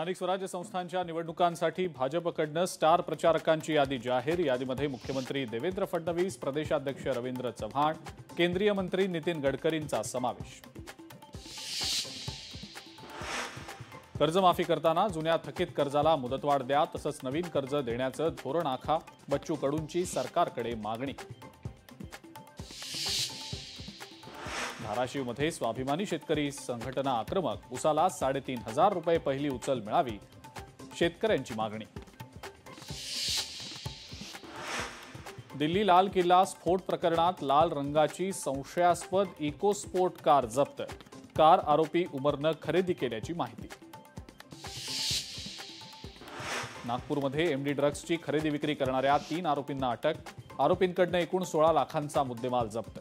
स्थानिक स्वराज्य संस्थांच्या निवडणुकांसाठी भाजपकडून स्टार प्रचारकांची यादी जाहीर। यादीमध्ये मुख्यमंत्री देवेंद्र फडणवीस, प्रदेशाध्यक्ष रवींद्र चव्हाण, केंद्रीय मंत्री नितीन गडकरींचा समावेश। कर्जमाफी करताना जुन्या थकीत कर्जाला मुदतवाढ द्या, तसंच नवीन कर्ज देण्याचं धोरण आखा, बच्चू कडूंची सरकारकडे मागणी। धाराशिवमध्ये स्वाभिमानी शेतकरी संघटना आक्रमक, उसाला 3,500 रुपये पहिली उचल मिळावी, शेतकऱ्यांची मागणी। दिल्ली लाल किल्ला स्फोट प्रकरणात लाल रंगाची संशयास्पद इकोस्पोर्ट कार जप्त, कार आरोपी उमरनं खरेदी केल्याची माहिती। नागपूरमध्ये एमडी ड्रग्सची खरेदी विक्री करणाऱ्या 3 आरोपींना अटक, आरोपींकडून एकूण 16 लाखांचा मुद्देमाल जप्त।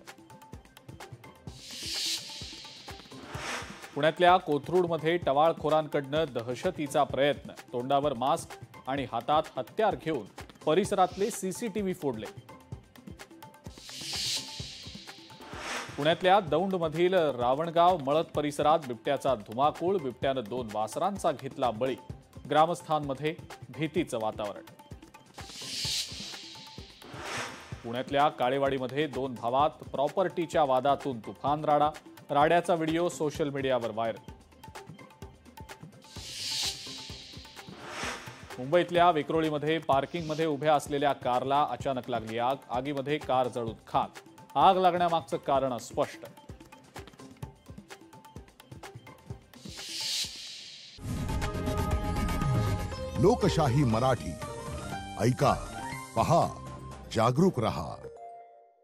पुण्यातल्या कोथरूडमध्ये टवाळखोरांकडून दहशतीचा प्रयत्न, तोंडावर मास्क आणि हातात हत्यार घेऊन परिसरातले सीसीटीव्ही फोडले। पुण्यातल्या दौंडमधील रावणगाव मळत परिसरात बिबट्याचा धुमाकूळ, बिबट्यानं 2 वासरांचा घेतला बळी, ग्रामस्थांमध्ये भीतीचं वातावरण। पुण्यातल्या काळेवाडीमध्ये 2 भावात प्रॉपर्टीच्या वादातून तुफान राडा, राड्याचा व्हिडिओ सोशल मीडियावर व्हायरल। मुंबईतल्या विक्रोळीमध्ये पार्किंगमध्ये उभ्या असलेल्या कारला अचानक लागली आग, आगीमध्ये कार जळून खाक, आग लागण्यामागचं कारण अस्पष्ट। लोकशाही मराठी ऐका, पहा, जागरूक रहा।